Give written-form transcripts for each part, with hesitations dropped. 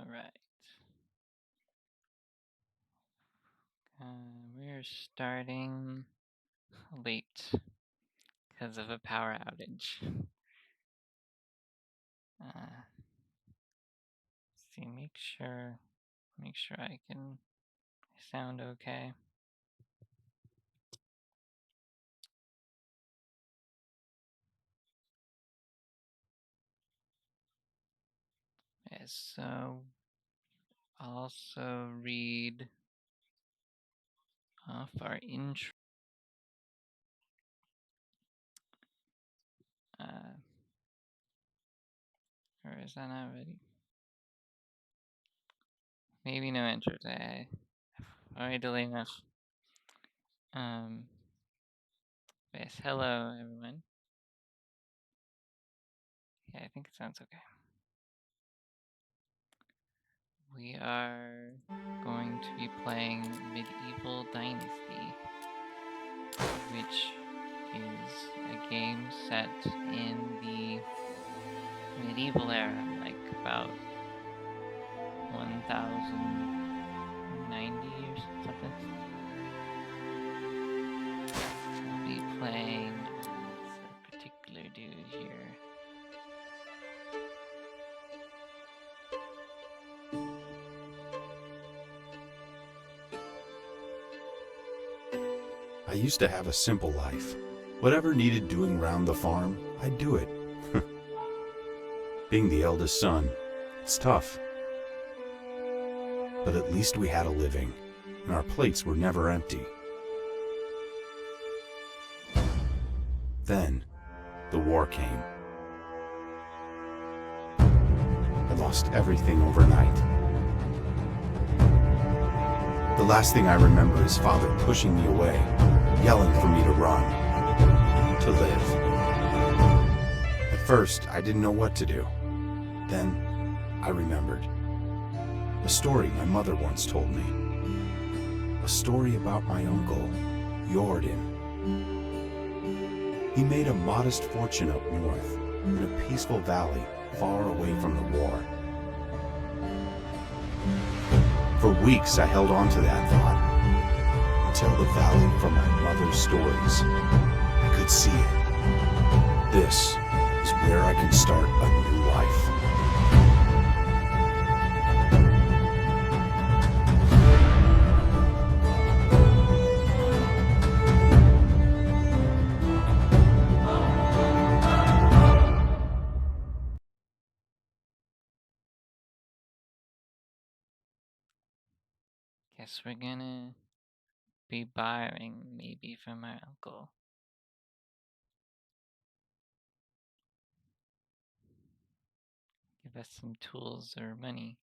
Alright. We're starting late because of a power outage. See, make sure I can sound okay. Okay, so also read off our intro. Or is that not ready? Maybe no intro today. Already delayed enough. Yes, hello everyone. Yeah, I think it sounds okay. We are going to be playing Medieval Dynasty, which is a game set in the medieval era, like about 1090 or something. We'll be playing as a particular dude here. I used to have a simple life. Whatever needed doing round the farm, I'd do it. Being the eldest son, it's tough. But at least we had a living, and our plates were never empty. Then, the war came. I lost everything overnight. The last thing I remember is Father pushing me away, yelling for me to run, to live. At first, I didn't know what to do. Then, I remembered. A story my mother once told me. A story about my uncle, Jordan. He made a modest fortune up north, in a peaceful valley far away from the war. For weeks I held on to that thought, until the valley from my mother's stories. I could see it. This is where I can start a new life. Guess we're gonna be borrowing maybe from our uncle. Give us some tools or money.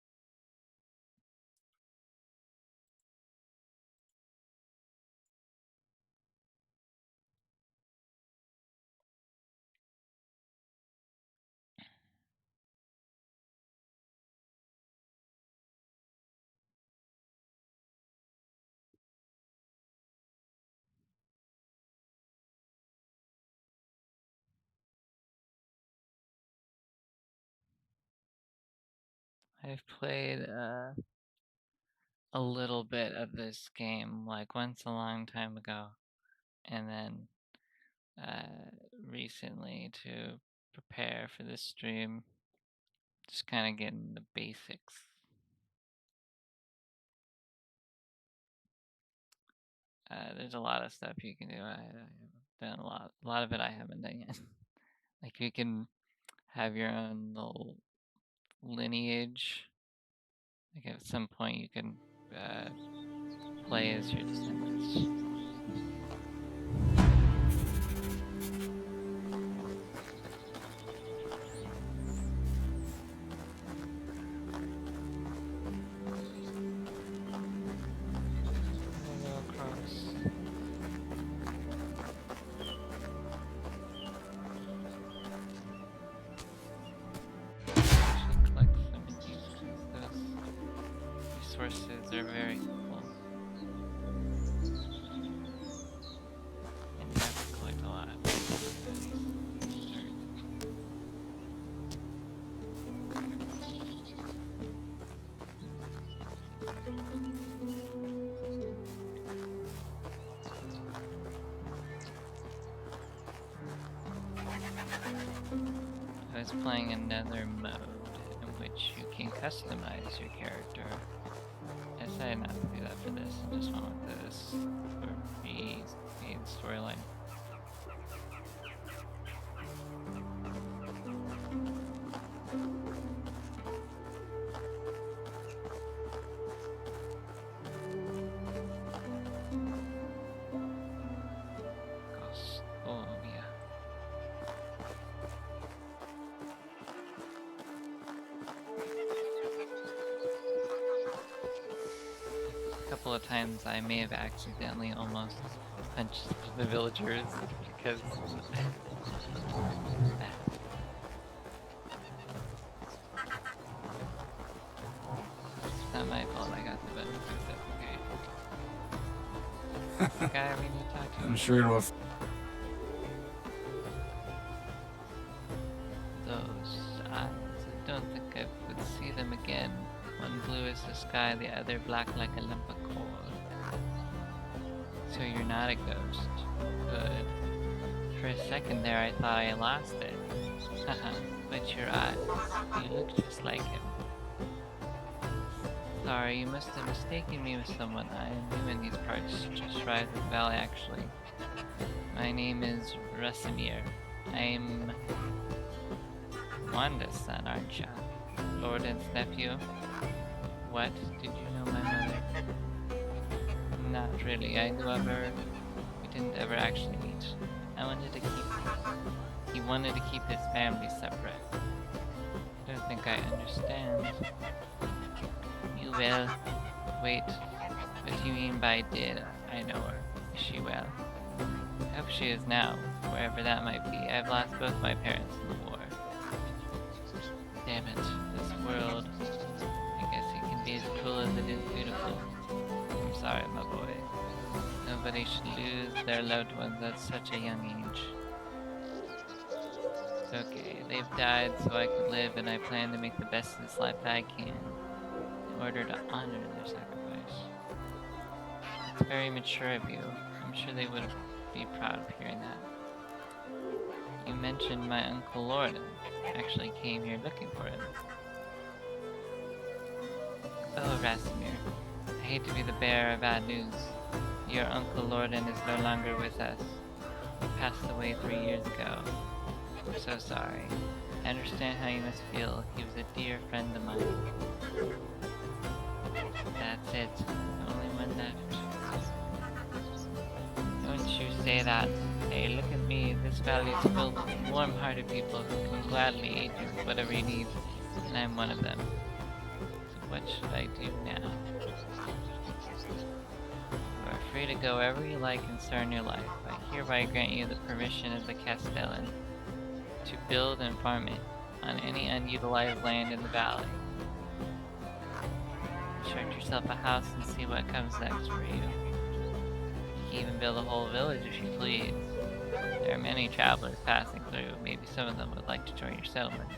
I've played a little bit of this game, like once a long time ago, and then recently to prepare for this stream, just kind of getting the basics. There's a lot of stuff you can do. I've done a lot of it I haven't done yet. Like you can have your own little lineage. Like at some point you can play as your descendants. Resources are very cool. was playing another mode in which you can customize your character. I decided not to do that for this. I just went with this for the storyline. Couple of times I may have accidentally almost punched the villagers because it's not my fault. I got the button pressed. Okay. Guy we need to talk to. I'm sure it'll. Those eyes. I don't think I would see them again. One blue as the sky, the other black like a lump of coal. So you're not a ghost. Good. For a second there I thought I lost it. Haha, but your eyes, you look just like him. Sorry, you must have mistaken me with someone. I am new in these parts, just right of the valley actually. My name is Rasimir. I'm Wanda's son, aren't you? Lordan's nephew? What? Did you know my mother? Not really. I knew of her. We didn't ever actually meet. He wanted to keep his family separate. I don't think I understand. You will. Wait. What do you mean by did I know her? Is she well? I hope she is now, wherever that might be. I've lost both my parents in the war. Damn it, this world. I guess it can be as cruel as it is beautiful. I'm sorry, my boy. Nobody should lose their loved ones at such a young age. It's okay, they've died so I could live, and I plan to make the best of this life that I can in order to honor their sacrifice. It's very mature of you. I'm sure they would be proud of hearing that. You mentioned my Uncle Lorden. Actually came here looking for him. Oh, Rasimir. I hate to be the bearer of bad news. Your Uncle Lorden is no longer with us. He passed away 3 years ago. I'm so sorry. I understand how you must feel. He was a dear friend of mine. That's it. The only one left. Don't you say that. Hey, look at me. This valley is filled with warm-hearted people who can gladly aid you with whatever you need, and I'm one of them. So what should I do now? You are free to go wherever you like and start your life. I hereby grant you the permission of the Castellan to build and farm it on any unutilized land in the valley. Construct yourself a house and see what comes next for you. You can even build a whole village if you please. There are many travelers passing through. Maybe some of them would like to join your settlement.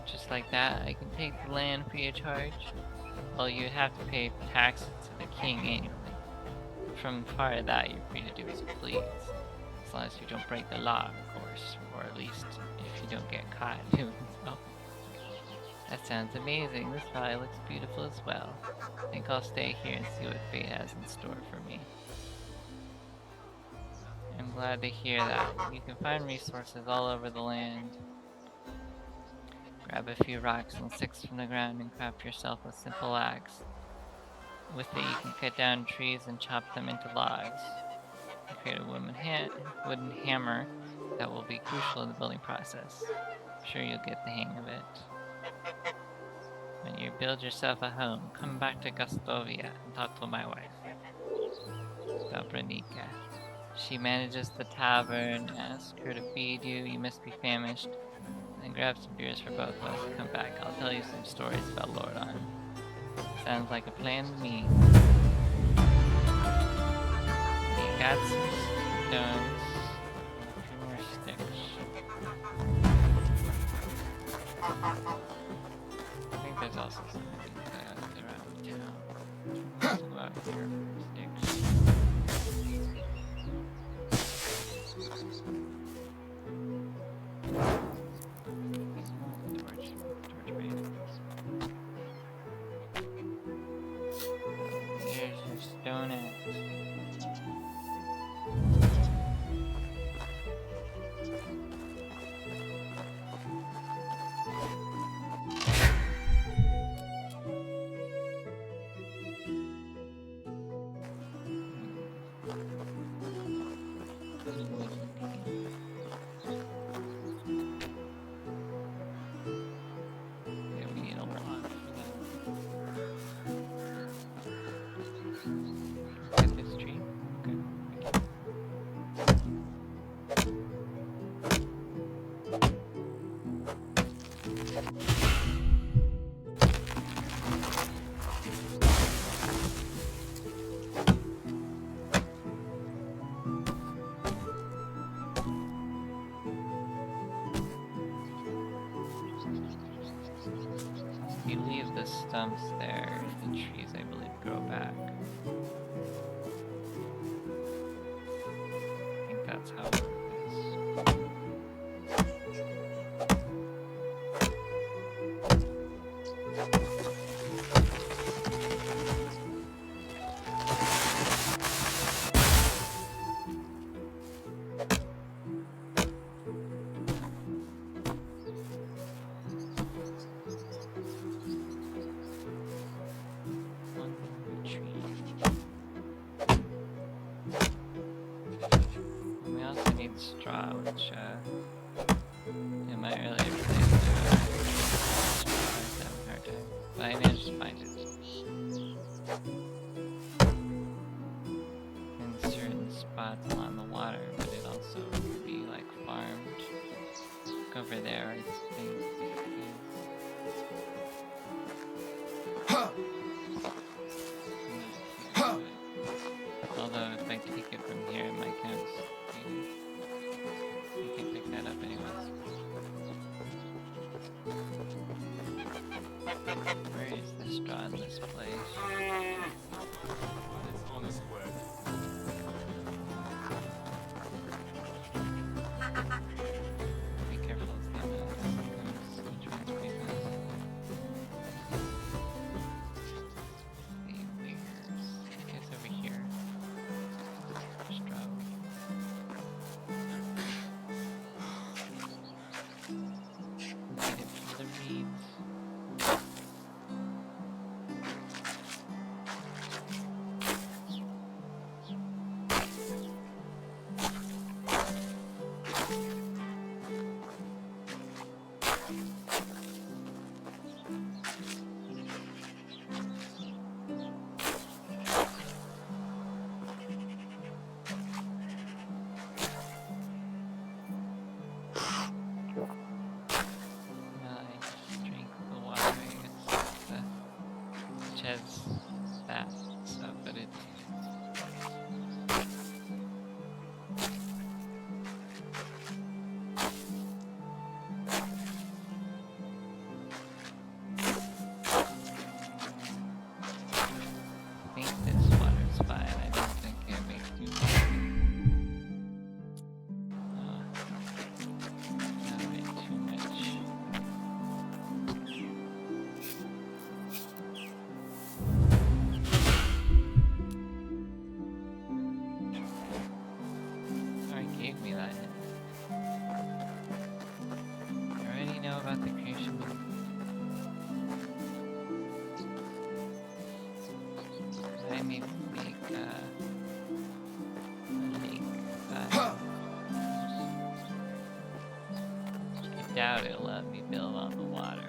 Just like that, I can take the land free of charge. Well, you'd have to pay taxes to the king annually. From part of that, you're free to do as you please. As long as you don't break the law, of course. Or at least, if you don't get caught doing so. That sounds amazing. This valley looks beautiful as well. I think I'll stay here and see what fate has in store for me. I'm glad to hear that. You can find resources all over the land. Grab a few rocks and sticks from the ground and craft yourself a simple axe. With it you can cut down trees and chop them into logs. And create a wooden hammer that will be crucial in the building process. I'm sure you'll get the hang of it. When you build yourself a home, come back to Gustovia and talk to my wife, Dobranika. She manages the tavern. Ask her to feed you. You must be famished. Then grab some beers for both of us. Come back. I'll tell you some stories about Lordon. Sounds like a plan to me. We got some stones. A few more sticks. I think there's also something around town. Let's go out here for sticks. If you leave the stumps there, the trees, I believe, grow back. I think that's how it works. Straw, which it might really replace the straw. I have a hard time, but I managed to find it in certain spots along the water, but it also could be like farmed. Look over there, I think. Although if I take it from here, it might count as feeding. You can pick that up anyways. Where is the straw in this place? It's honest work. Be careful of the which one's pretty fast. The where's I guess over here. Straw. Need it for the reeds. That stuff, but it I think this water's fine. I don't think it makes too much. Not a bit too much. Gave me that. I already know about the creation. I need to make a lake. I doubt it'll let me build on the water.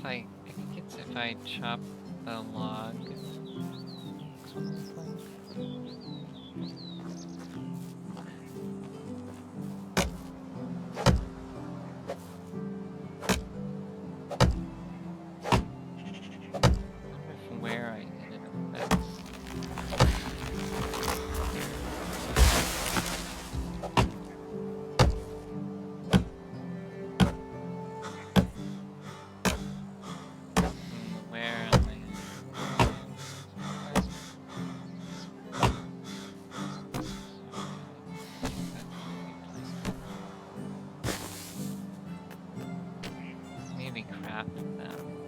I think it's if I chop the log. craft them.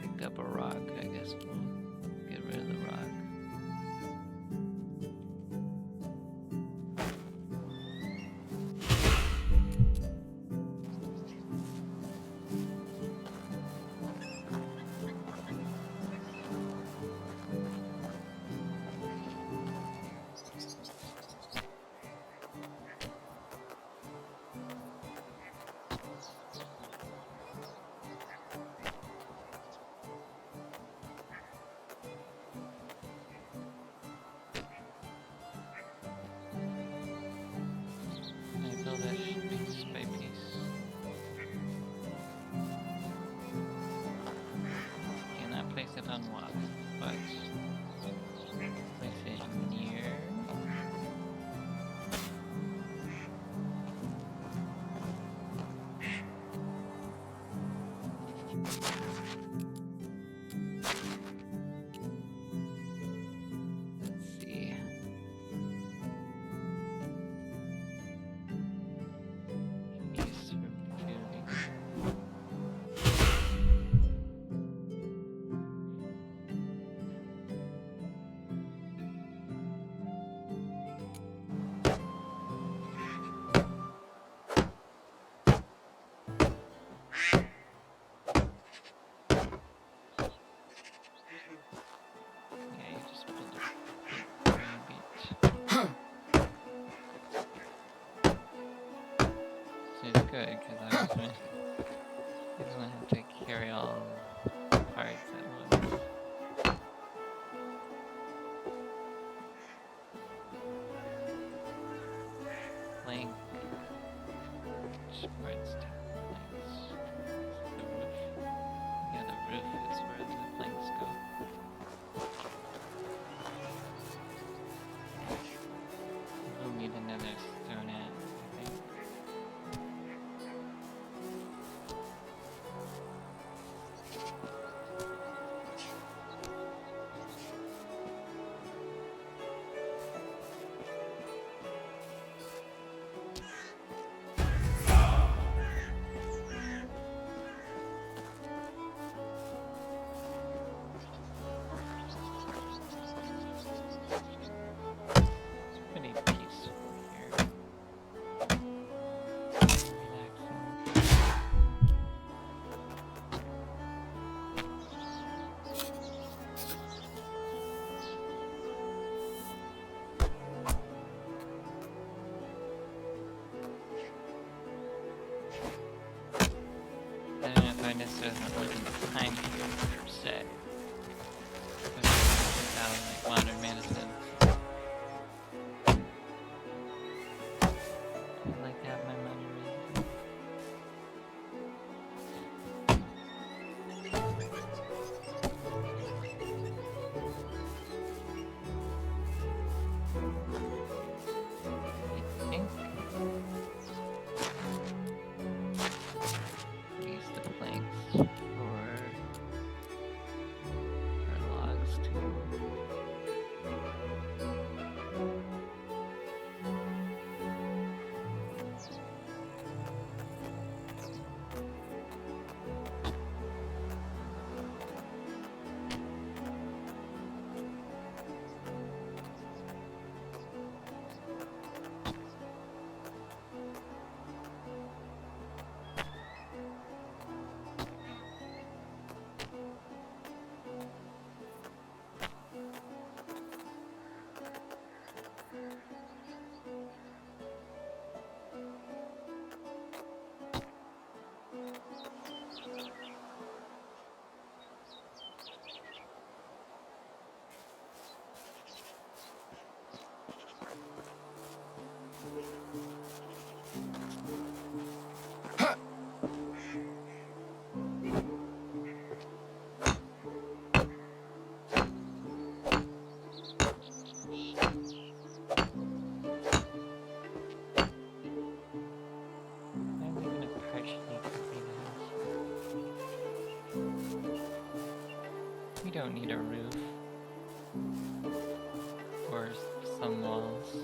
Pick up a rock, I guess we'll get rid of the rock. Unlock, but place it near. Let's see. Use for building. It's good because I was gonna have to carry all parts at once. Plank. Which parts to planks? The roof. Yeah, the roof is where the planks go. We'll need another stone at, I think. This doesn't look in the time field per se. But it's out like modern medicine. I'd like to have my money raised. don't need a roof or some walls.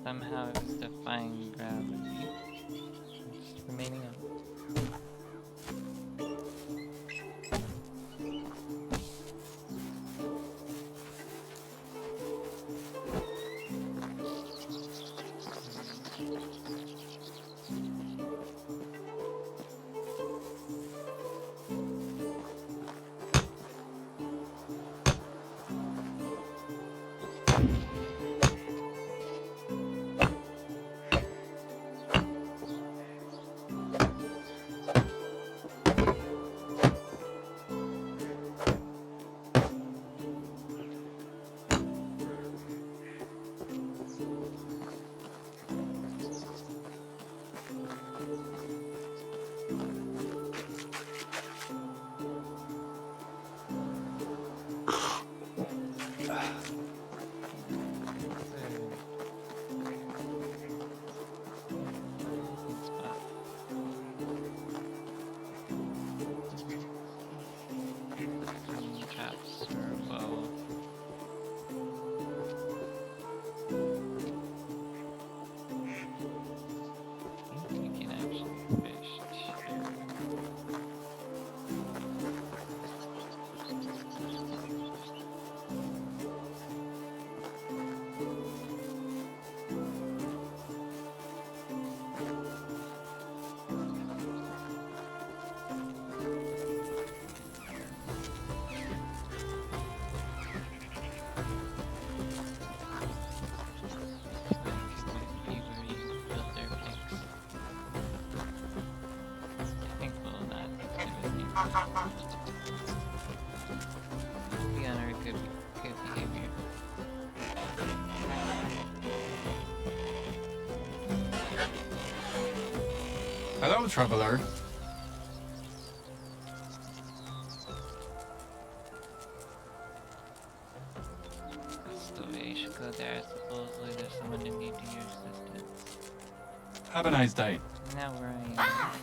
Somehow it's defying gravity. It's remaining up. Be on our good behavior. Hello, traveler. That's the way you should go there. Supposedly there's someone in need to your assistance. Have a nice day. Now where I am.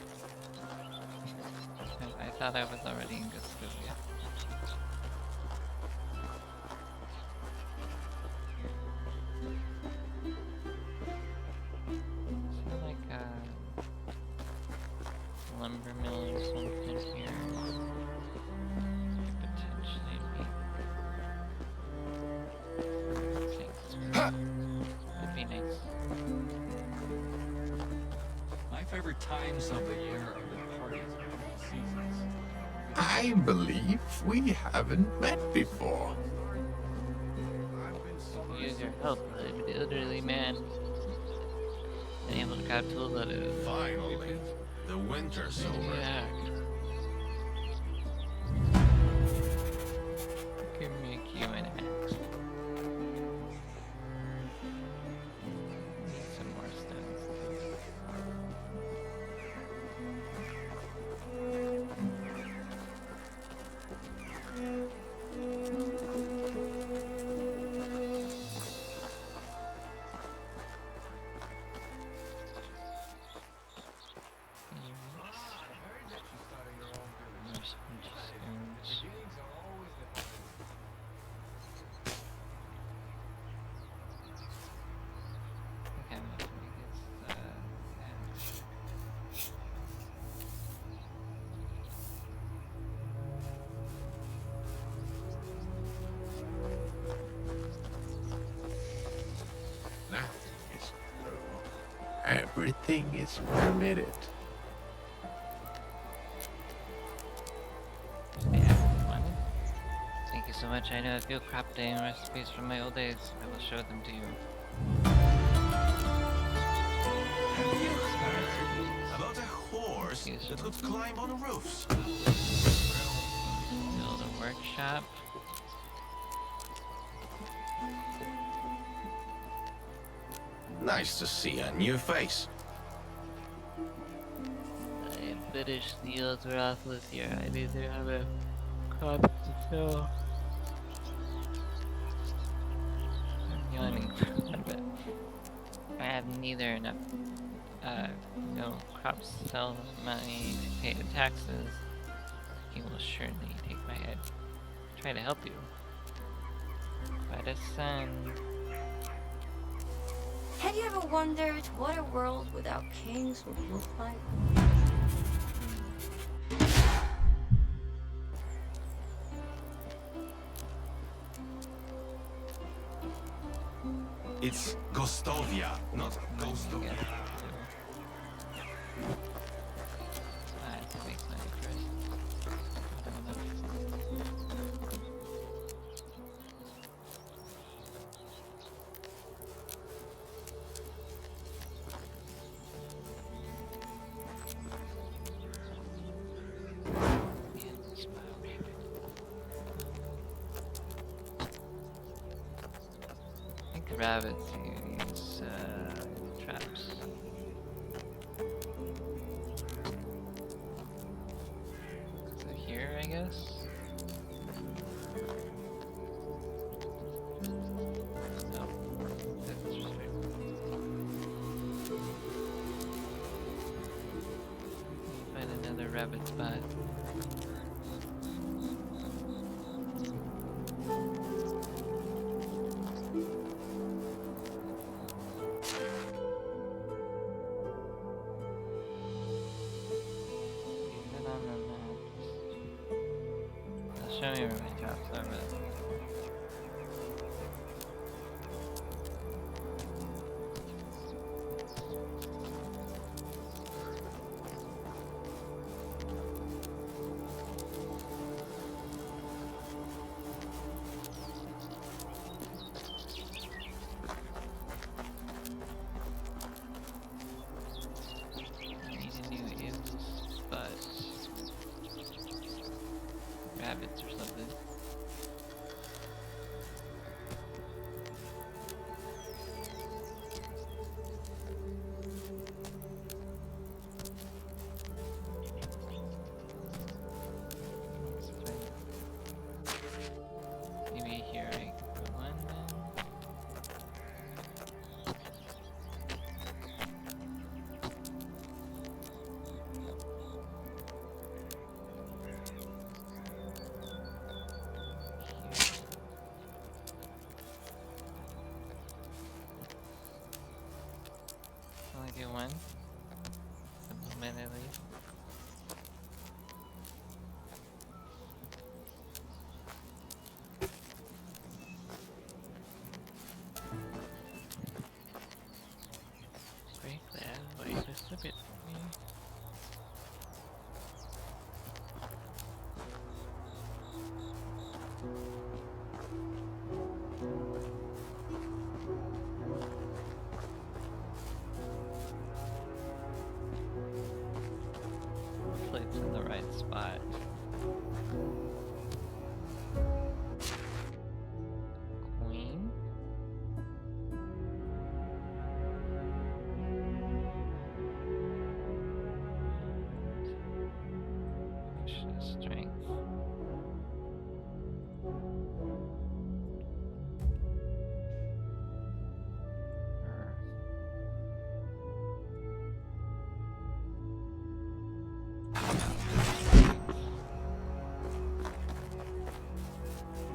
I thought I was already in Gustavia. Is there like a lumber mill or something? favorite times of the year are the parties of all seasons. I believe we haven't met before. I could use your help. The elderly man unable to grab tools out of Finally, the winter's over. yeah. I can make you an axe. Need some more stones. Nothing is true. Everything is permitted. Thank you so much. I know a few crop dyeing recipes from my old days. I will show them to you. Have you heard about a horse that could climb on roofs? Build a workshop. Nice to see a new face. I finished the old off this year. I need to have a crop to fill. I'm yawning quite a bit. I have neither enough, no crops to sell, money to pay the taxes. He will surely take my head. Try to help you. Quite a son. Have you ever wondered what a world without kings would look like? It's Gostovia, not Gostovia. I have to make money first. I don't know. I think rabbits use traps. So here, I guess. No, that's just right. Find another rabbit spot. Show me where my traps are, but I need a new evil spot. Rabbits or something. Maybe here I can put one then. Only do one. Supplement at least. Break that. Wait just a bit for me. Hopefully it's in the right spot. Queen. Strength.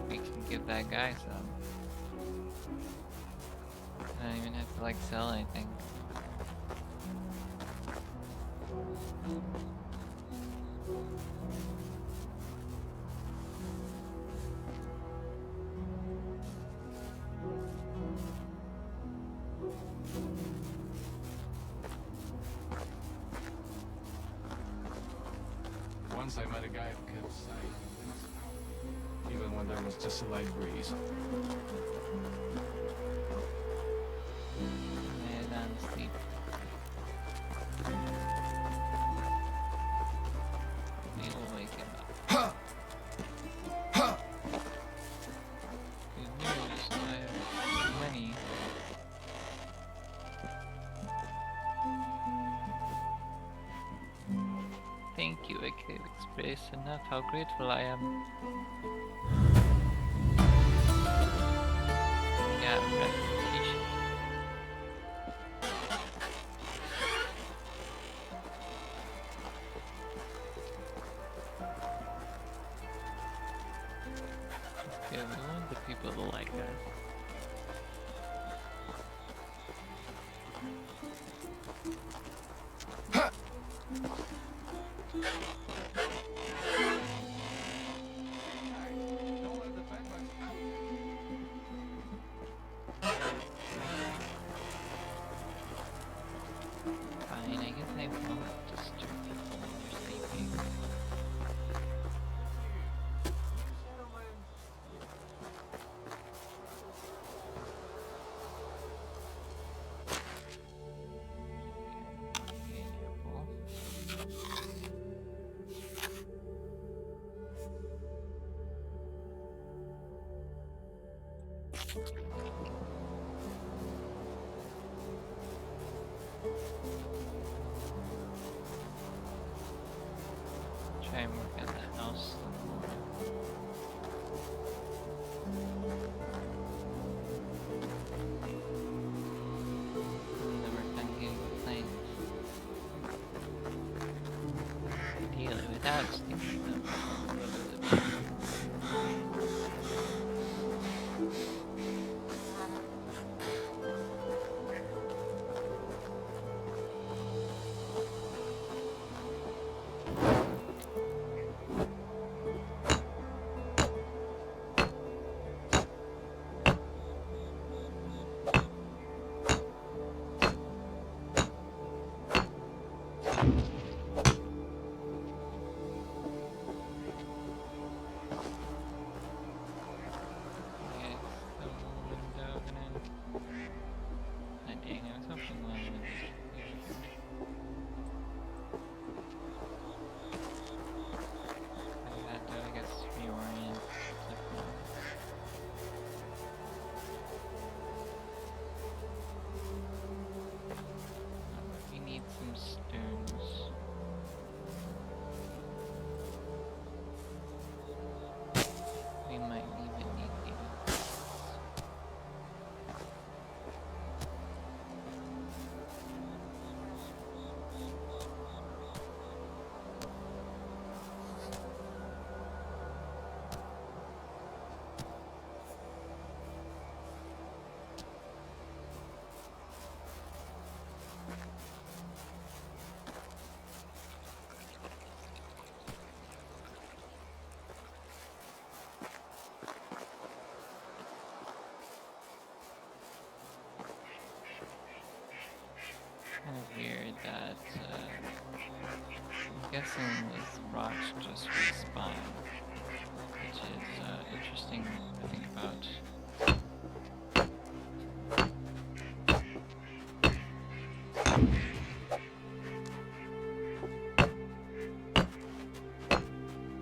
We can give that guy some. I don't even have to like sell anything. Once I met a guy who kept silence, even when there was just a light breeze. Dynasty. We'll wake him up. Good news, I have money. Thank you, I can't express enough how grateful I am. Yeah, reputation. Yeah, we want the people to like us. Fine, I guess I won't disturb people when they're sleeping. Try and work on the house some more. And then work on getting the planes. Ideally without stealing them. I'm guessing these rocks just respawn, which is interesting to think about.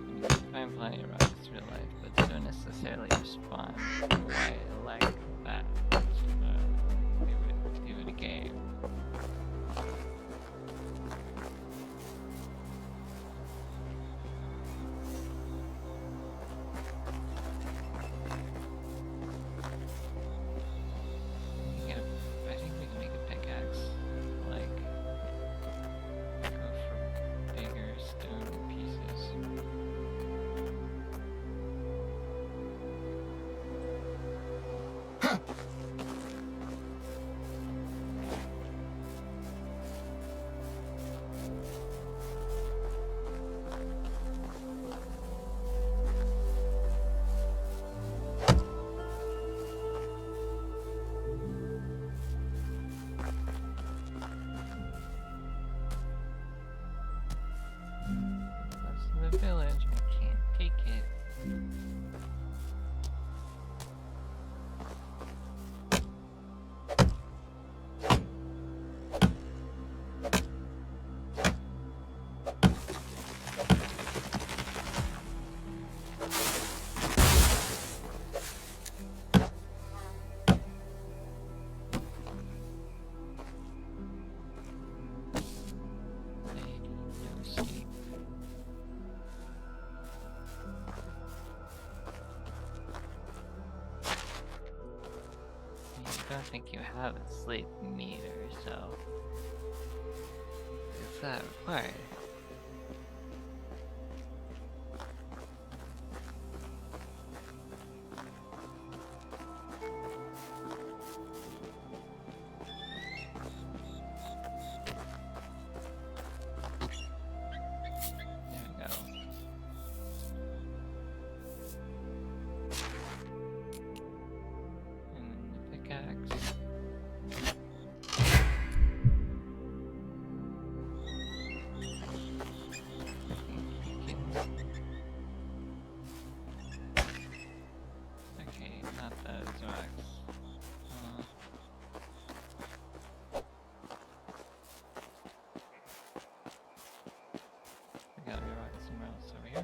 You can find plenty of rocks in real life, but they don't necessarily respawn quite like that. Give it a game. I think we can make a pickaxe. Like, go for bigger stone pieces. That's the village. I can't take it. Lady, no sleep. I don't think you have a sleep meter, so is that required? There we go. And then the pickaxe. Okay, not those rocks. We gotta be rocks somewhere else over here.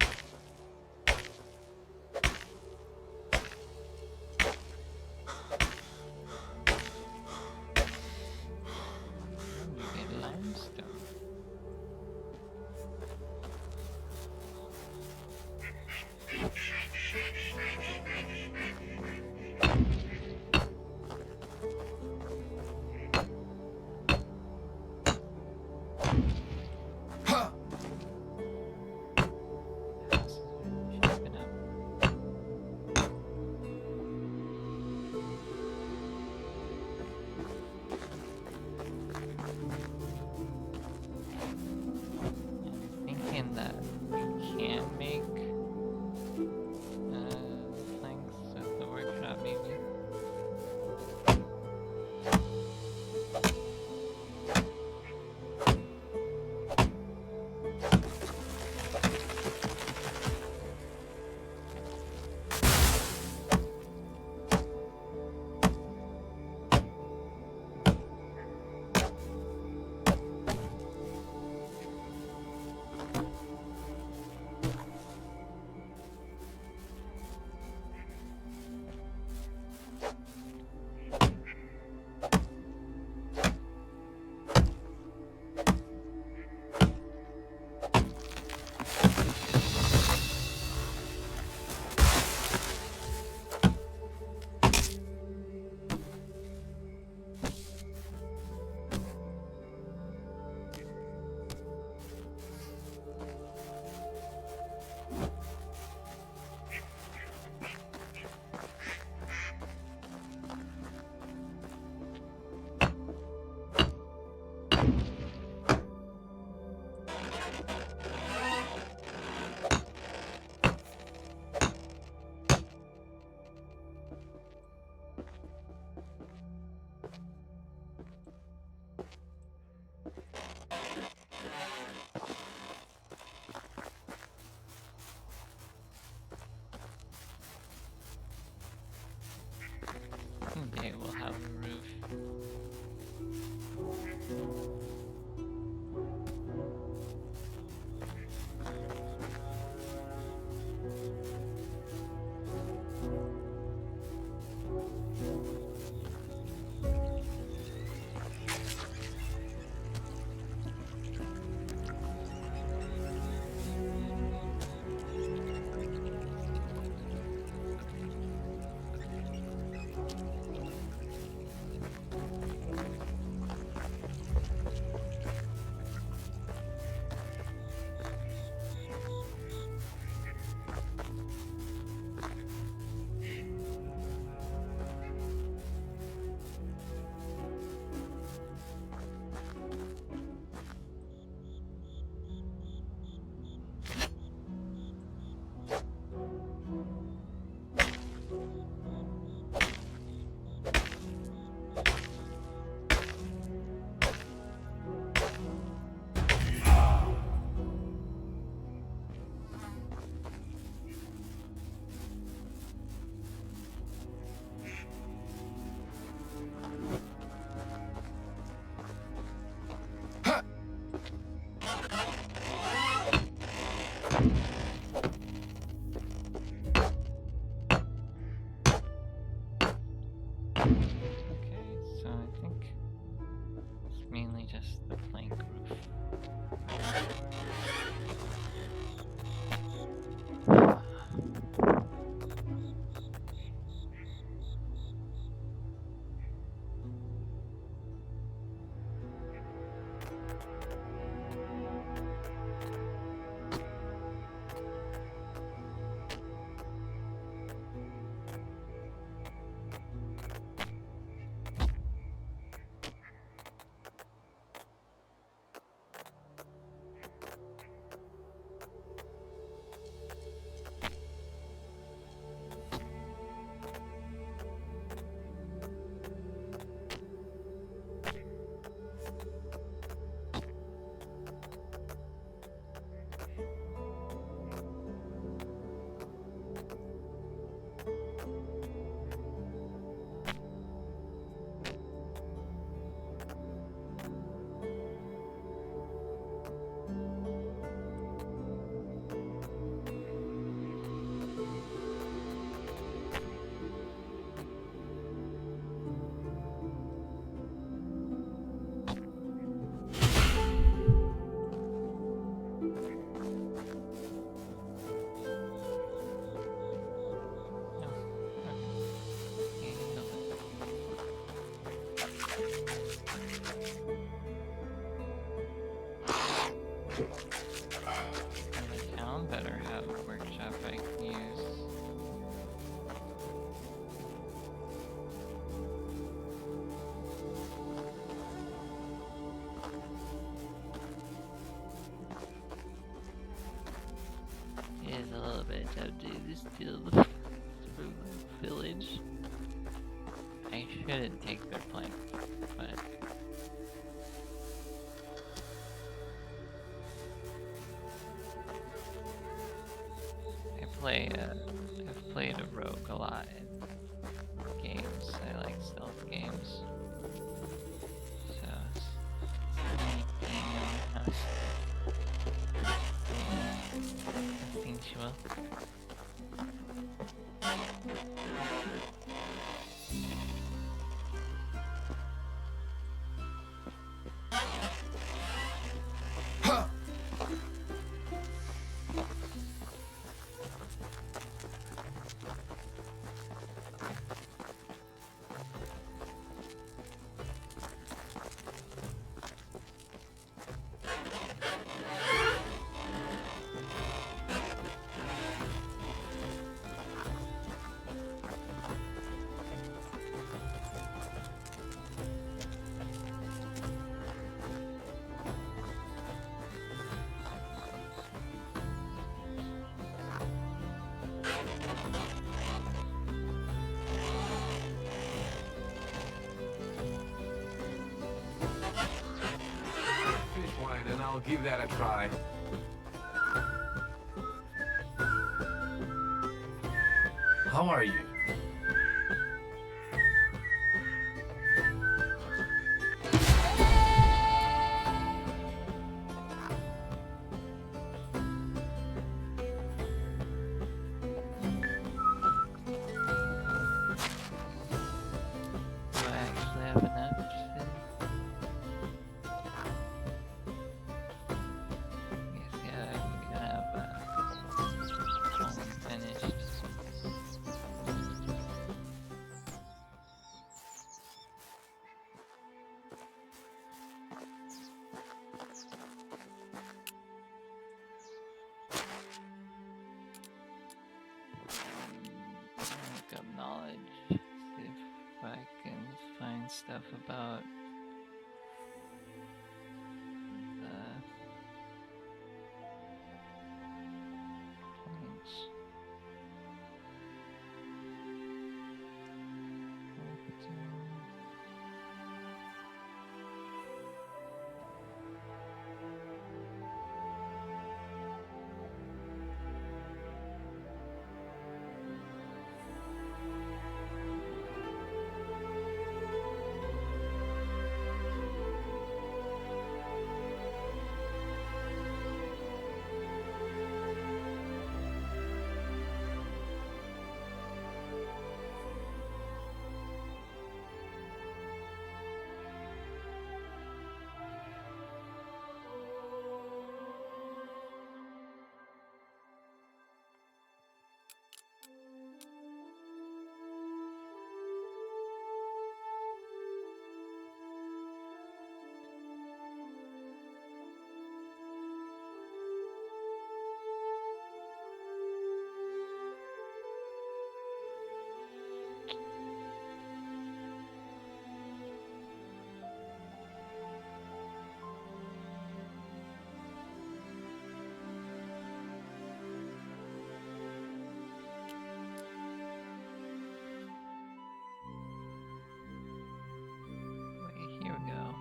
You get limestone. House is shaping up. I'm thinking that we can make planks at the workshop, maybe. have a roof. Okay, so I think it's mainly just the plank roof. The town better have a workshop I can use. It is a little bit tempting to steal the village. I shouldn't take their plank, but I've played a rogue a lot in games. I like stealth games. So instinctual. I'll give that a try. How are you? look up knowledge. See if I can find stuff about the points. Here we go.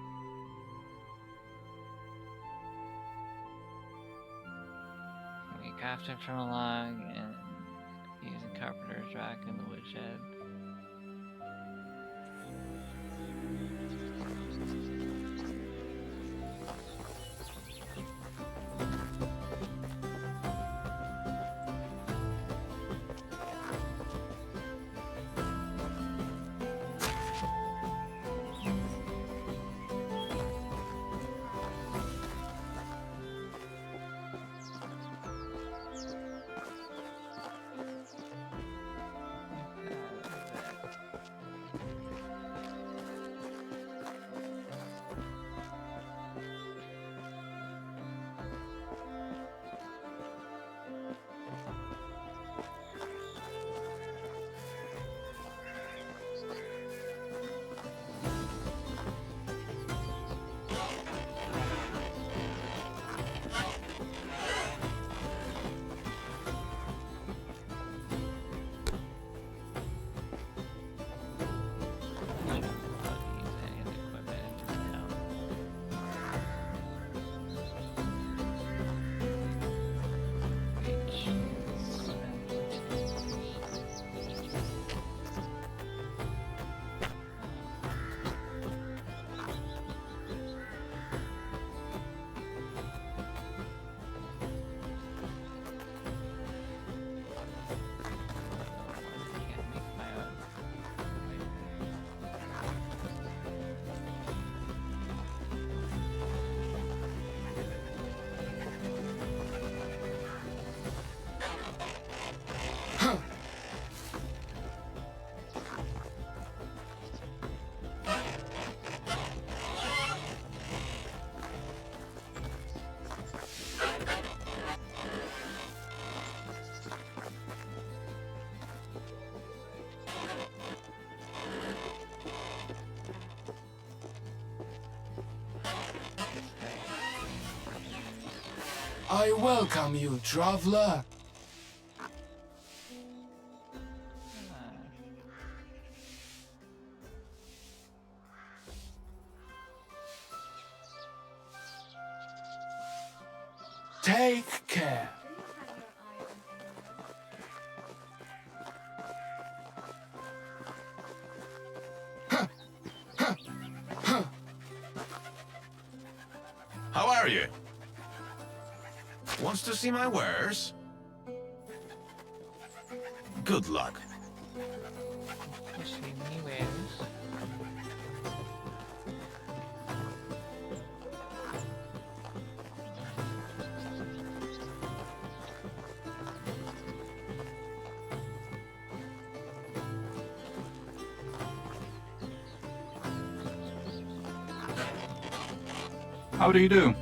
We crafted from a log and using carpenter's rack in the woodshed. I welcome you, traveler. Take care. How are you? Wants to see my wares? Good luck. How do you do?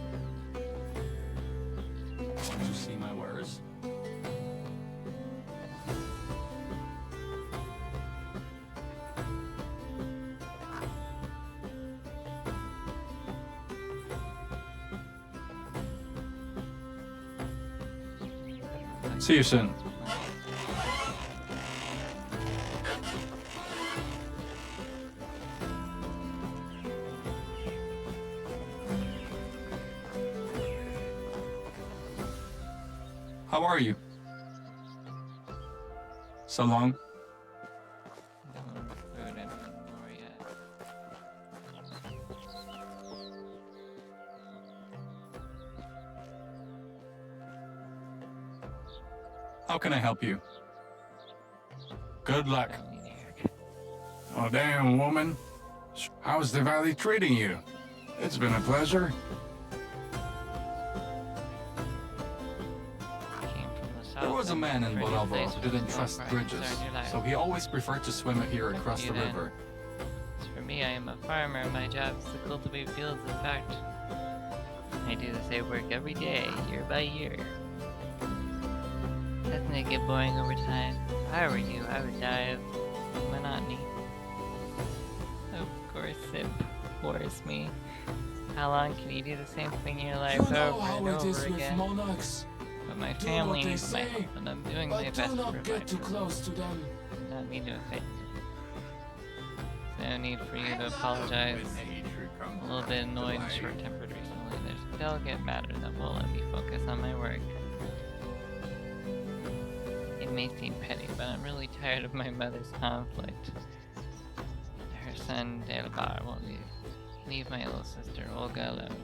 Want to see my wares? See you soon. How are you? So long. Don't want food anymore yet. How can I help you? Good luck. Don't need a haircut. Oh, damn, woman. How's the valley treating you? It's been a pleasure. Came from the south. There was a and man in for a new Bonovo place who with didn't no trust price bridges, concern your life. so he always preferred to swim here across the You then. river. As for me, I am a farmer. My job is to cultivate fields. In fact, I do the same work every day, year by year. Doesn't it get boring over time? If I were you, I would die of monotony. Of course it bores me. How long can you do the same thing in your life over and over again? monarchs. But my Do family what they needs my say, help, and I'm doing my best to provide for them. close to them. Not mean to offend you. No need for you to apologize. I'm a little bit annoyed and short-tempered recently. There's a delicate matter that won't let me focus on my work. It may seem petty, but I'm really tired of my mother's conflict. Her son, Delbar, won't leave my little sister, Olga, alone.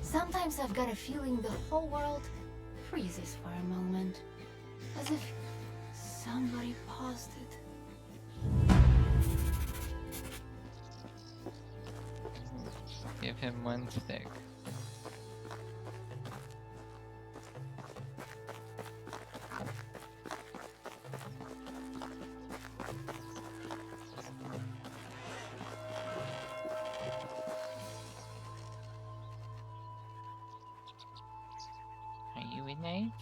Sometimes I've got a feeling the whole world freezes for a moment. As if somebody paused it. Give him one stick. Are you a knight?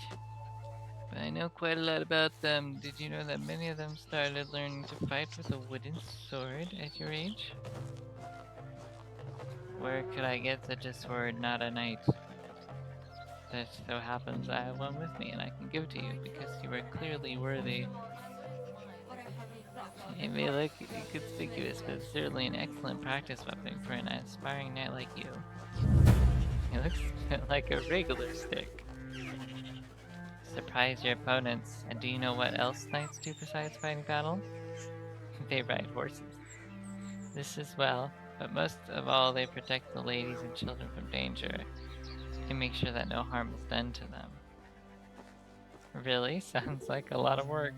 But I know quite a lot about them. Did you know that many of them started learning to fight with a wooden sword at your age? Where could I get such a sword, not a knight? It so happens I have one with me and I can give to you because you are clearly worthy. It may look inconspicuous, but it's certainly an excellent practice weapon for an aspiring knight like you. It looks like a regular stick. Surprise your opponents. And do you know what else knights do besides fighting battle? They ride horses. This as well, but most of all they protect the ladies and children from danger and make sure that no harm is done to them. Really? Sounds like a lot of work.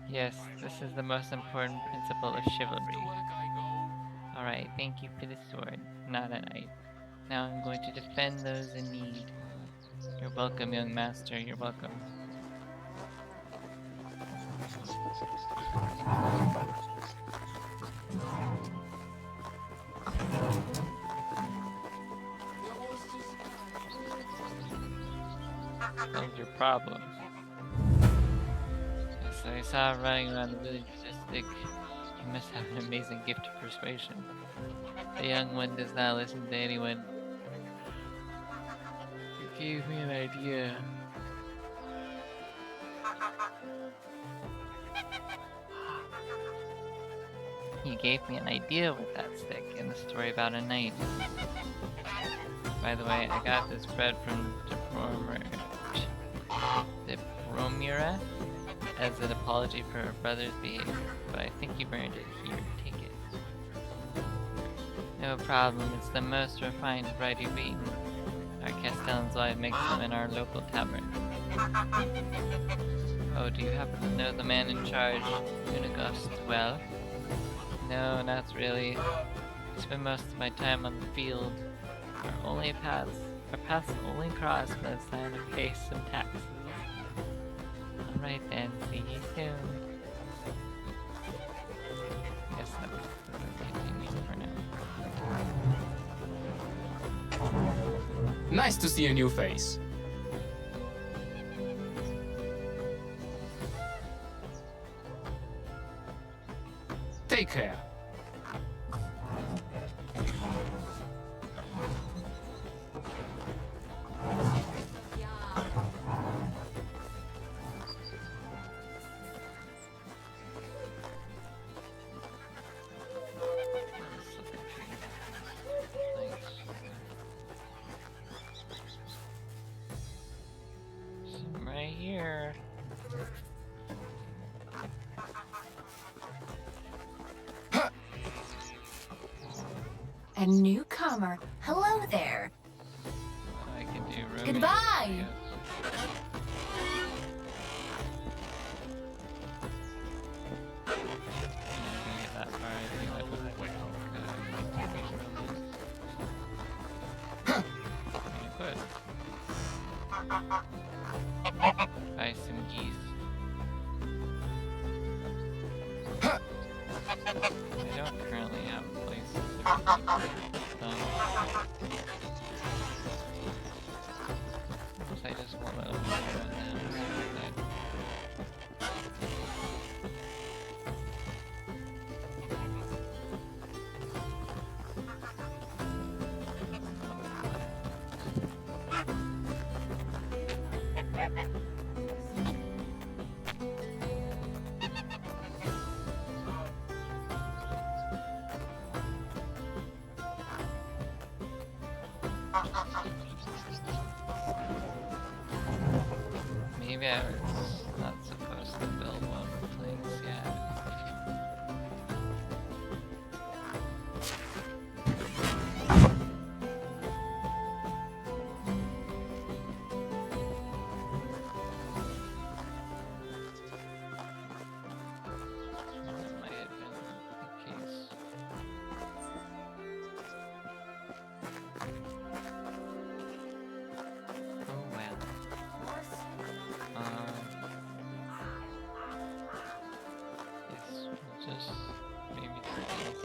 Yes, this is the most important principle of chivalry. Alright, thank you for the sword, not a knight. Now I'm going to defend those in need. You're welcome, young master, you're welcome. Solved your problem. Yes, I saw him running around the village with a stick. You must have an amazing gift of persuasion. The young one does not listen to anyone. You gave me an idea. You gave me an idea with that stick in the story about a knight. By the way, I got this bread from Depromira as an apology for her brother's behavior, but I think you've earned it. Here, take it. No problem, it's the most refined bread you've eaten. Our Castellan's wife makes them in our local tavern. Oh, do you happen to know the man in charge, Unigust, well? No, not really. I spend most of my time on the field. Our paths only cross when it's time to pay some taxes. Alright then, see you soon. Guess that continues for now. Nice to see a new face. Take care. a newcomer. Hello there. I can do romance Goodbye. videos. Can't get that far, I think I put that way could. Buy some geese. I don't currently have a place to keep them. I just want to right now. Maybe I was not supposed to build one place yet. That might have been the case. Oh well. Yes, we'll just maybe do this.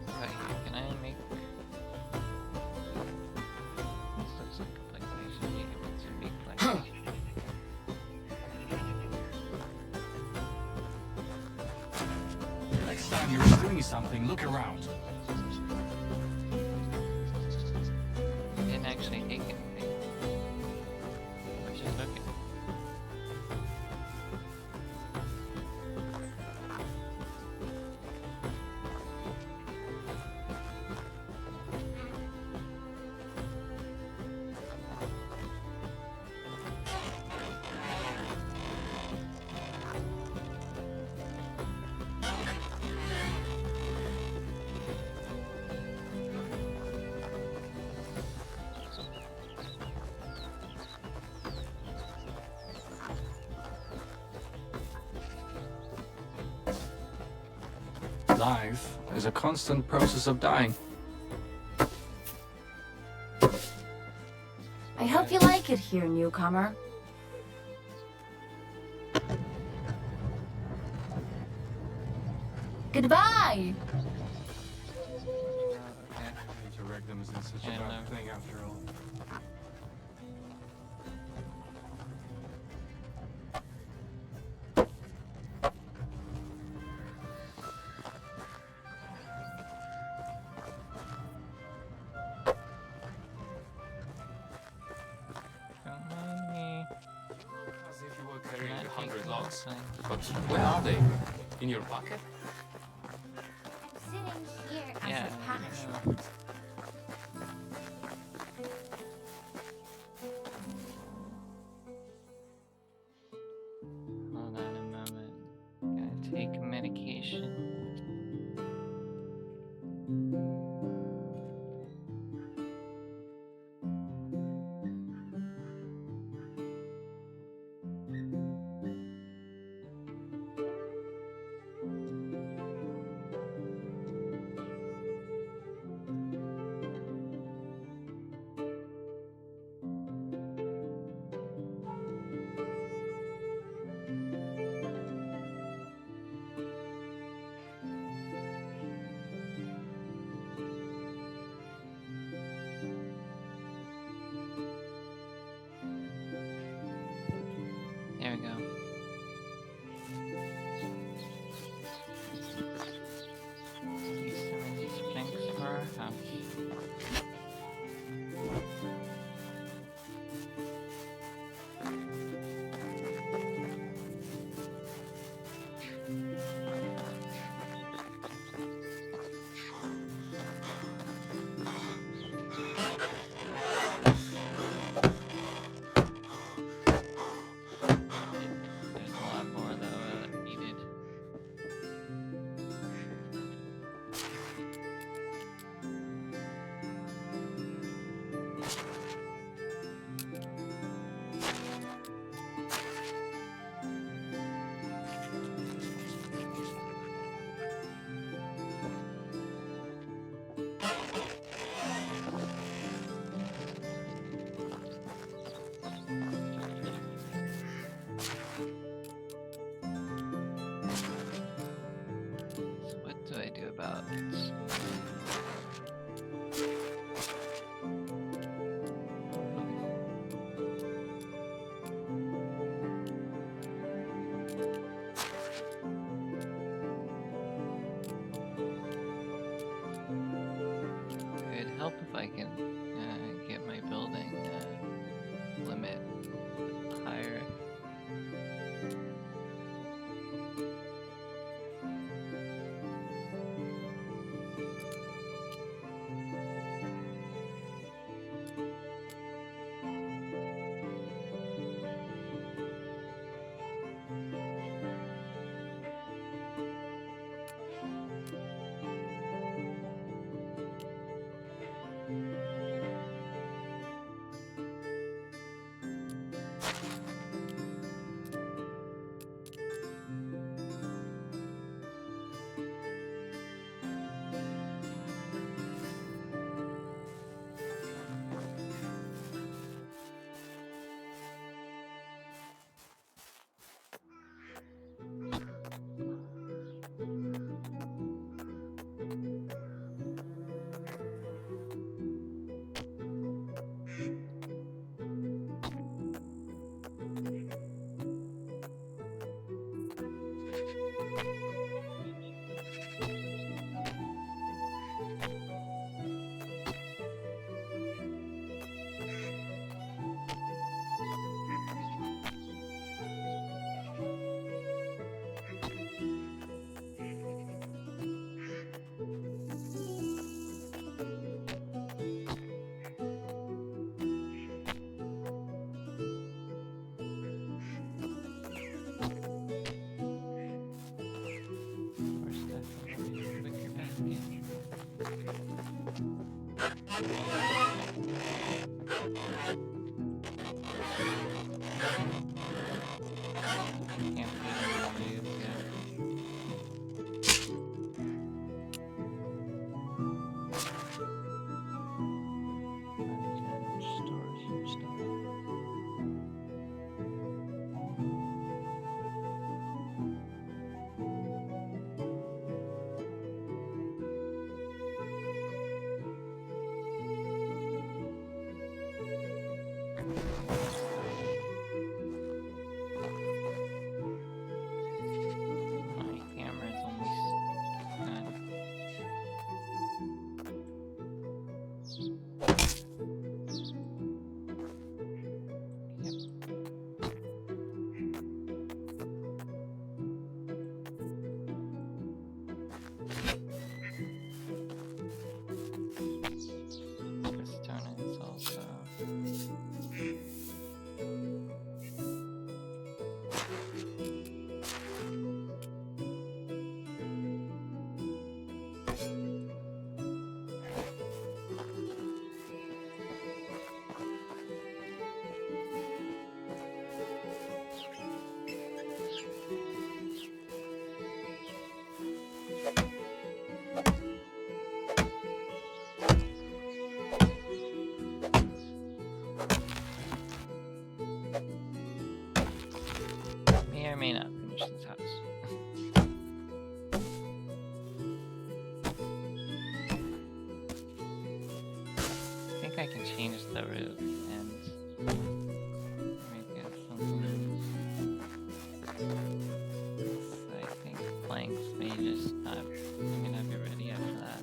Right here, can I make... This looks like a place I should make it to big place. Next time you're doing something, look around. I didn't actually take anything. I was just looking. Life is a constant process of dying. I hope you like it here, newcomer. Goodbye! Okay. To wreck them isn't such a Yeah, bad no. thing after all. Don't mind me. As if you were carrying Not 100 taking logs. thing. But where are they? In your pocket? I'm sitting here as Yeah. a punishment. Hold on a moment. Gotta take medication. seconds. It would help if I can get my building limit higher. May or may not finish this house. I think I can change the roof and make it something. So I think planks may just not. I'm gonna be ready after that.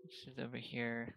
This is over here.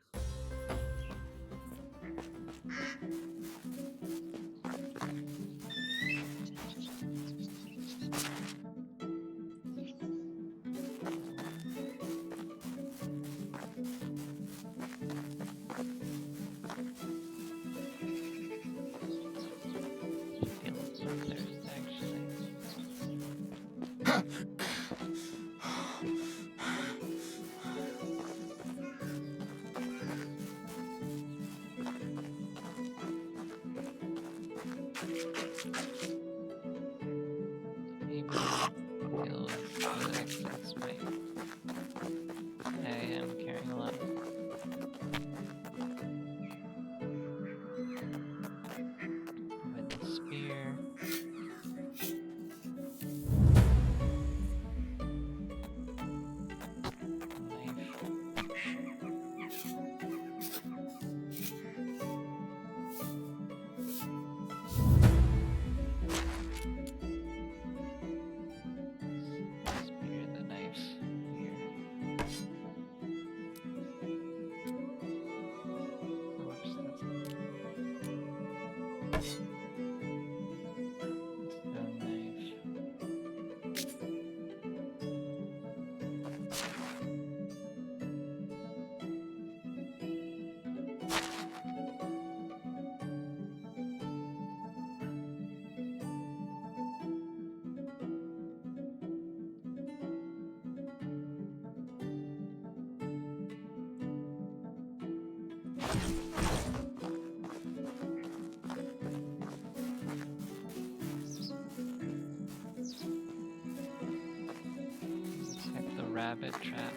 Rabbit trap.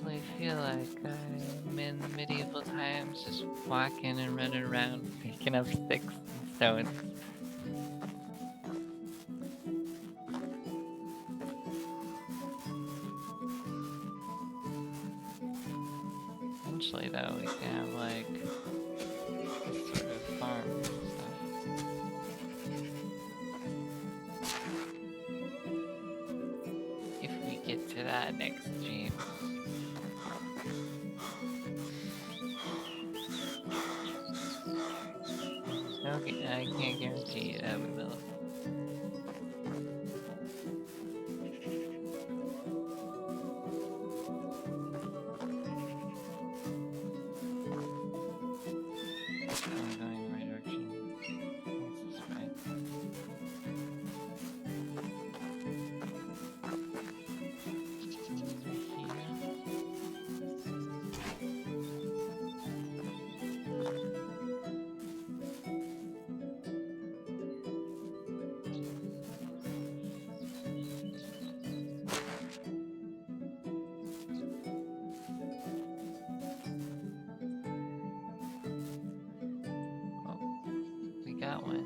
I feel like I'm in medieval times, just walking and running around, picking up sticks and stones. Eventually, though, we can have like this sort of farm and stuff. If we get to that next stream. No, I can't guarantee that we will. Got one.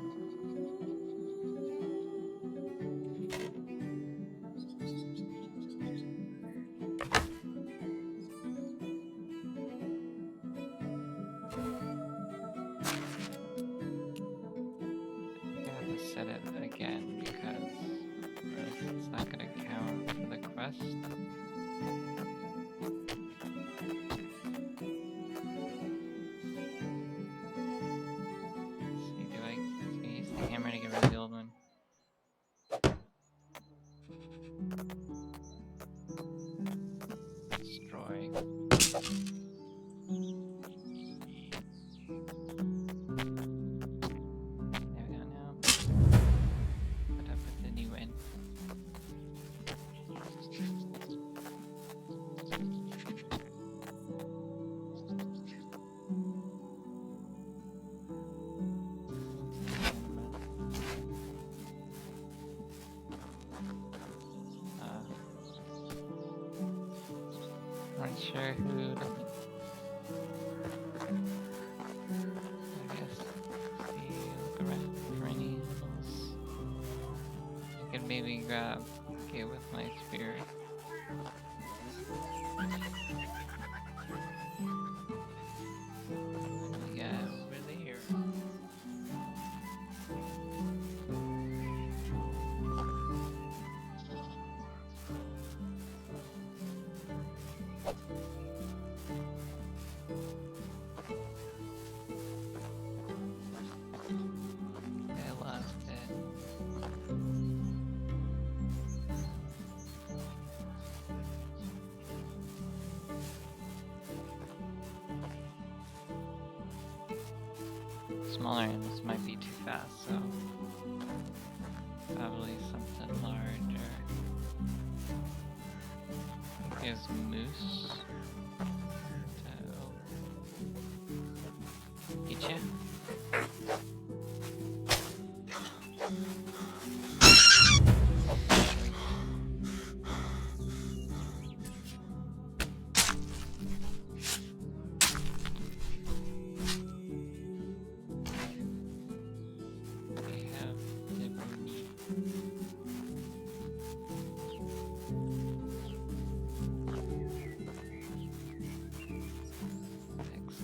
I have to set it again because it's not going to count for the quest. Hammer to get rid of the old one. Destroy. There we go now. Put up with the new one. Not sure who. I guess look around for any animals. I could maybe grab. Okay, with my spear. smaller animals might be too fast, so probably something larger. I think there's moose. So, get ya?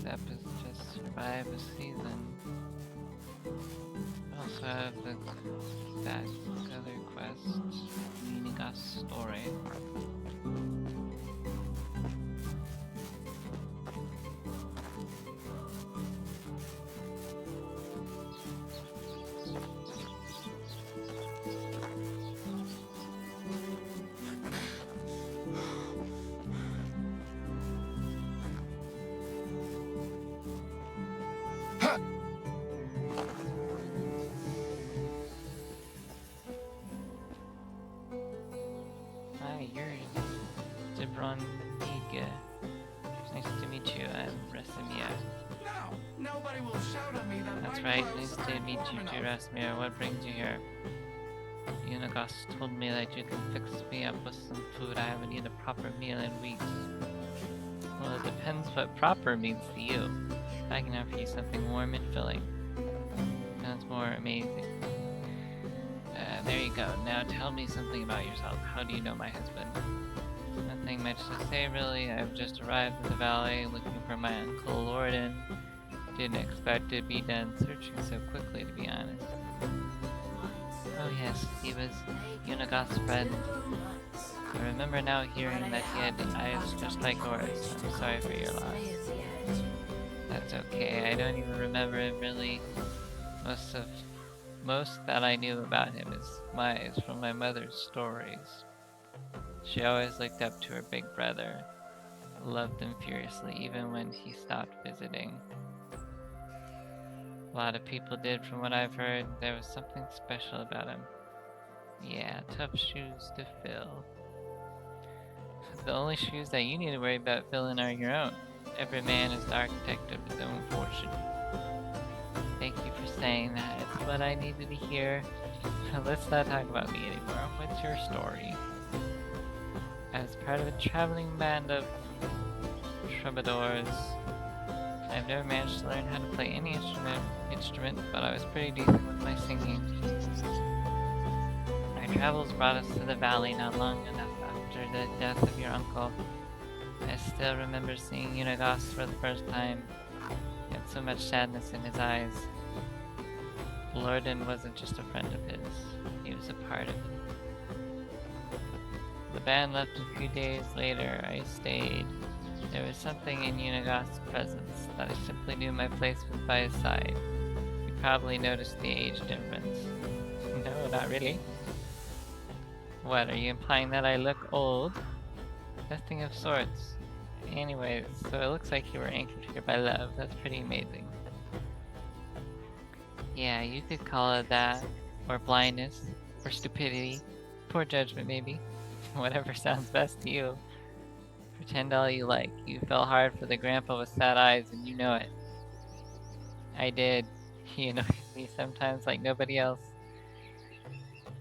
Step is just survive a season. We also have the that other quest, meaning a story. Hi, you're Madigan. Nice to meet you. I'm Rasimir. No, nobody will shout at me that That's my right. clothes Nice to aren't meet you warm too, enough. Rasimir. What brings you here? Unagos told me that you can fix me up with some food. I haven't eaten a proper meal in weeks. Well, it depends what proper means to you. I can offer you something warm and filling. Sounds more amazing. There you go. Now tell me something about yourself. How do you know my husband? Nothing much to say, really. I've just arrived in the valley looking for my uncle Lorden. Didn't expect to be done searching so quickly, to be honest. Oh yes, he was Unagos' friend. I remember now hearing that he had eyes just like yours. I'm sorry for your loss. That's okay. I don't even remember him really. Most that I knew about him is from my mother's stories. She always looked up to her big brother, loved him furiously even when he stopped visiting. A lot of people did from what I've heard. There was something special about him. Yeah, tough shoes to fill. The only shoes that you need to worry about filling are your own. Every man is the architect of his own fortune. Thank you for saying that. It's what I needed to hear. Let's not talk about me anymore. What's your story? As part of a traveling band of troubadours, I've never managed to learn how to play any instrument, but I was pretty decent with my singing. Our travels brought us to the valley not long enough after the death of your uncle. I still remember seeing Unagos for the first time. He had so much sadness in his eyes. Lorden wasn't just a friend of his, he was a part of it. The band left a few days later. I stayed. There was something in Unagos' presence that I simply knew my place was by his side. You probably noticed the age difference. No, not really. What, are you implying that I look old? Nothing of sorts. Anyways, so it looks like you were anchored here by love. That's pretty amazing. Yeah, you could call it that. Or blindness. Or stupidity. Poor judgment, maybe. Whatever sounds best to you. Pretend all you like. You fell hard for the grandpa with sad eyes, and you know it. I did. He annoys me sometimes like nobody else.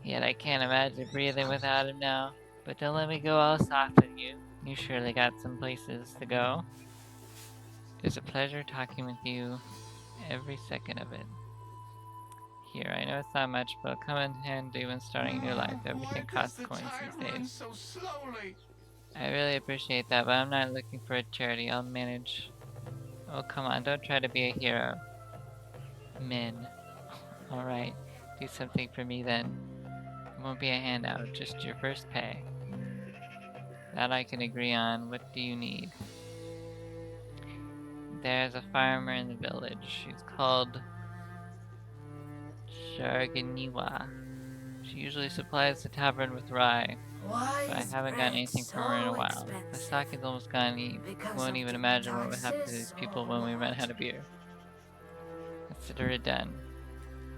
Yet I can't imagine breathing without him now. But don't let me go, I'll soften you. You surely got some places to go. It's a pleasure talking with you, every second of it. Here, I know it's not much, but it'll come in handy when starting a new life. Everything costs coins these days. So slowly. I really appreciate that, but I'm not looking for a charity. I'll manage. Oh, come on, don't try to be a hero. Men. Alright, do something for me then. It won't be a handout, just your first pay. That I can agree on. What do you need? There's a farmer in the village. She's called Sharganiwa. She usually supplies the tavern with rye, but I haven't gotten anything from her in a while. The stock is almost gone. You won't even imagine what would happen to these people when we run out of beer. Consider it done.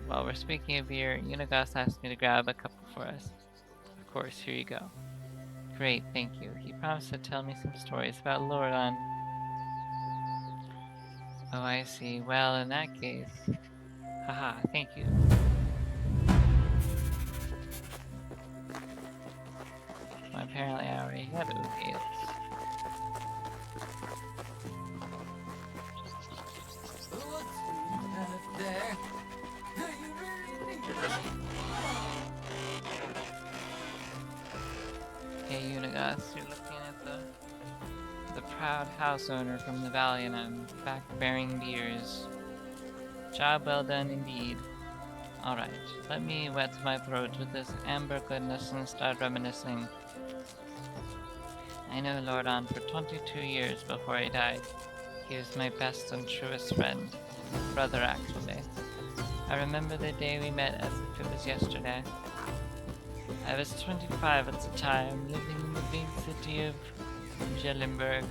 While we're speaking of beer, Unigas asked me to grab a couple for us. Of course, here you go. Great, thank you. He promised to tell me some stories about Lordon. Oh, I see. Well, in that case... Haha, thank you. Well, apparently I already had opiates. Okay, Unigas, you're looking at the proud house owner from the valley, and I'm back bearing beers. Job well done indeed. Alright, let me wet my throat with this amber goodness and start reminiscing. I knew Lordon for 22 years before he died. He was my best and truest friend. Brother, actually. I remember the day we met as if it was yesterday. I was 25 at the time, living in the big city of Jellenberg,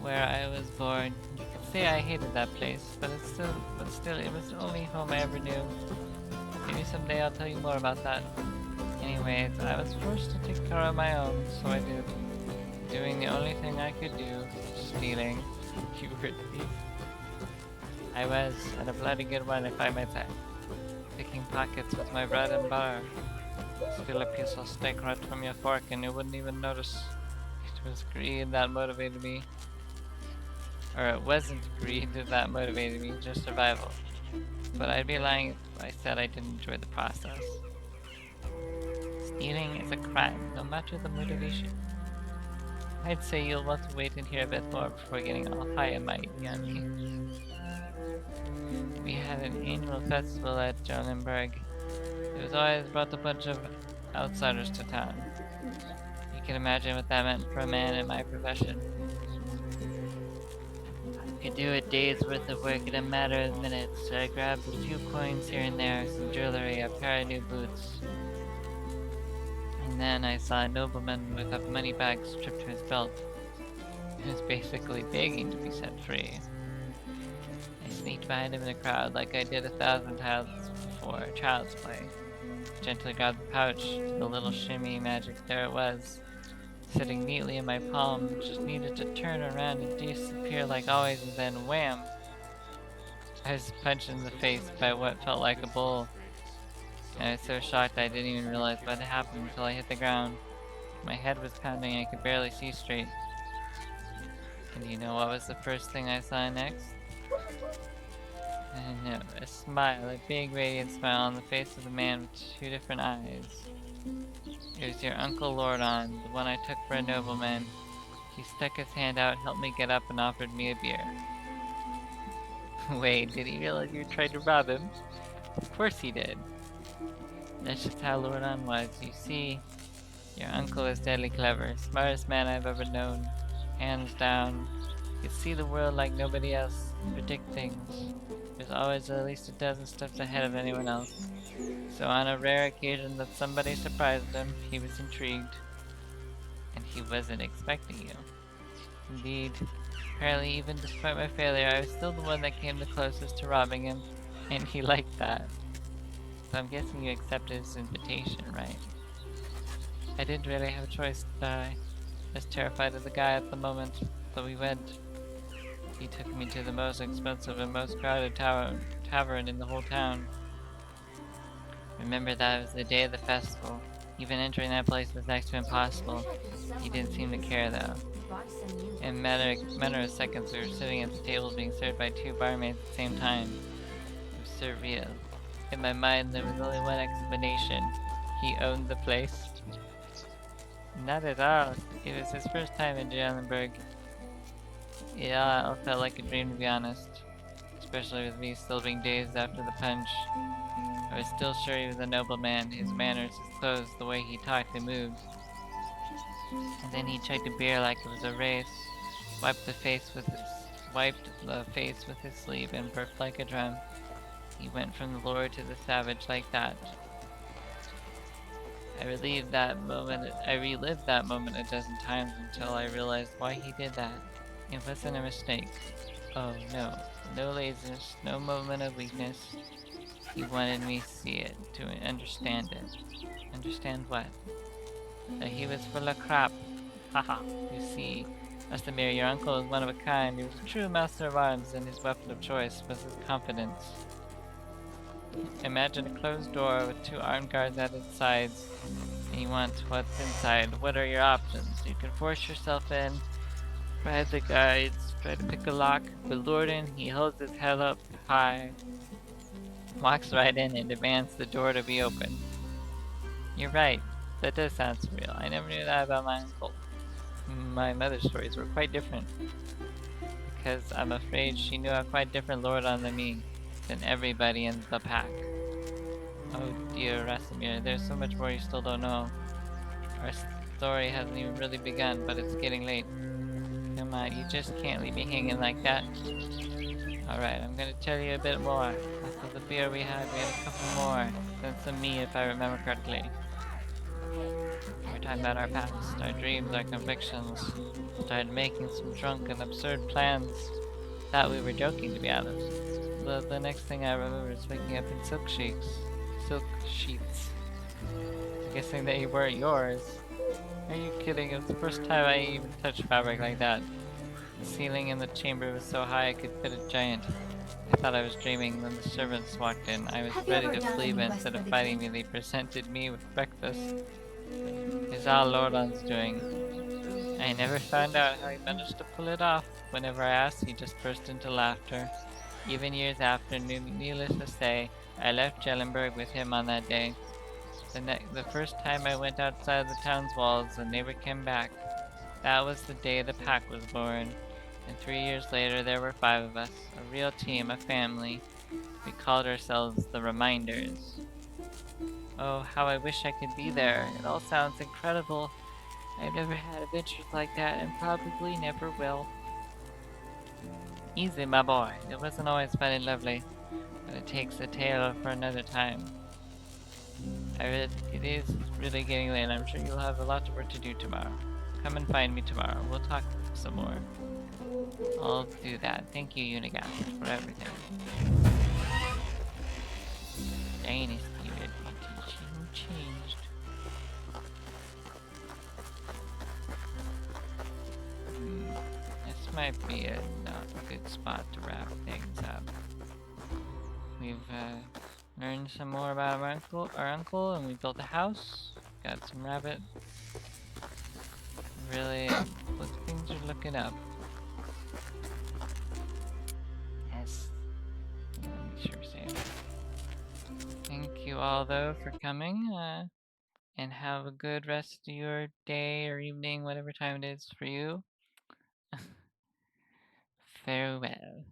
where I was born. You could say I hated that place, but still, it was the only home I ever knew. Maybe someday I'll tell you more about that. Anyways, I was forced to take care of my own, so I did. Doing the only thing I could do, stealing. You were a thief. I was, and a bloody good one if I might say. Picking pockets with my bread and butter. Steal a piece of steak right from your fork and you wouldn't even notice. It was greed that motivated me. Or it wasn't greed that motivated me, just survival. But I'd be lying if I said I didn't enjoy the process. Stealing is a crime, no matter the motivation. I'd say you'll want to wait and hear a bit more before getting all high and mighty on me. We had an annual festival at Jolenberg. It was always brought a bunch of outsiders to town. You can imagine what that meant for a man in my profession. I could do a day's worth of work in a matter of minutes, so I grabbed a few coins here and there, some jewelry, a pair of new boots. And then I saw a nobleman with a money bag stripped to his belt. He was basically begging to be set free. I sneaked behind him in the crowd like I did 1,000 times before, child's play. Gently grabbed the pouch, the little shimmy magic, there it was. Sitting neatly in my palm, just needed to turn around and disappear like always, and then wham! I was punched in the face by what felt like a bull. And I was so shocked I didn't even realize what had happened until I hit the ground. My head was pounding and I could barely see straight. And you know what was the first thing I saw next? I know, a smile, a big radiant smile on the face of the man with two different eyes. It was your Uncle Lordon, the one I took for a nobleman. He stuck his hand out, helped me get up, and offered me a beer. Wait, did he realize you tried to rob him? Of course he did. That's just how Lordon was. You see, your uncle is deadly clever, smartest man I've ever known. Hands down. He could see the world like nobody else, predict things. There's always at least a dozen steps ahead of anyone else. So on a rare occasion that somebody surprised him, he was intrigued. And he wasn't expecting you. Indeed, apparently even despite my failure, I was still the one that came the closest to robbing him, and he liked that. So I'm guessing you accepted his invitation, right? I didn't really have a choice, did I? I was terrified of the guy at the moment, but we went. He took me to the most expensive and most crowded tavern in the whole town. Remember that it was the day of the festival. Even entering that place was next to impossible. He didn't seem to care though. In a matter of seconds we were sitting at the table being served by two barmaids at the same time. It was surreal. In my mind there was only one explanation. He owned the place. Not at all. It was his first time in Jellenberg. It all felt like a dream, to be honest. Especially with me still being dazed after the punch. I was still sure he was a nobleman. His manners, his clothes, the way he talked and moved. And then he chugged a beer like it was a race. Wiped the face with his sleeve and burped like a drum. He went from the lord to the savage like that. I relived that moment a dozen times until I realized why he did that. It wasn't a mistake. Oh no, no lasers, no moment of weakness. He wanted me to see it, to understand it. Understand what? That he was full of crap. Haha, you see, Westermere, your uncle is one of a kind. He was a true master of arms, and his weapon of choice was his confidence. Imagine a closed door with 2 armed guards at its sides, and you want what's inside. What are your options? You can force yourself in, bribe the guides, try to pick a lock, but Lorden, he holds his head up high, walks right in and demands the door to be opened. You're right, that does sound surreal. I never knew that about my uncle. My mother's stories were quite different, because I'm afraid she knew a quite different Lordon than me, than everybody in the pack. Oh dear, Rasimir, there's so much more you still don't know. Our story hasn't even really begun, but it's getting late. Come on, you just can't leave me hanging like that. Alright, I'm gonna tell you a bit more. After the beer we had a couple more. Then some meat, if I remember correctly. We're talking about our past, our dreams, our convictions. Started making some drunk and absurd plans. Thought we were joking, to be honest. The next thing I remember is waking up in silk sheets. Guessing they weren't yours. Are you kidding? It was the first time I even touched fabric like that. The ceiling in the chamber was so high I could fit a giant. I thought I was dreaming when the servants walked in. I was ready to flee, but instead of fighting me, they presented me with breakfast. It's all Lordon's doing. I never found out how he managed to pull it off. Whenever I asked, he just burst into laughter. Even years after, needless to say, I left Jellenberg with him on that day. The first time I went outside the town's walls, the neighbor came back. That was the day the pack was born. And 3 years later, there were 5 of us. A real team, a family. We called ourselves the Reminders. Oh, how I wish I could be there. It all sounds incredible. I've never had adventures like that and probably never will. Easy, my boy. It wasn't always fun and lovely, but it takes a tale for another time. It is really getting late. I'm sure you'll have a lot of work to do tomorrow. Come and find me tomorrow. We'll talk some more. I'll do that. Thank you, Unigast, for everything. Dynasty reputation changed. This might be a good spot to wrap things up. We've learned some more about our uncle, and we built a house. Got some rabbit. Really, things are looking up. Yes. Let me sure say it. Thank you all, though, for coming. And have a good rest of your day or evening, whatever time it is for you. Farewell.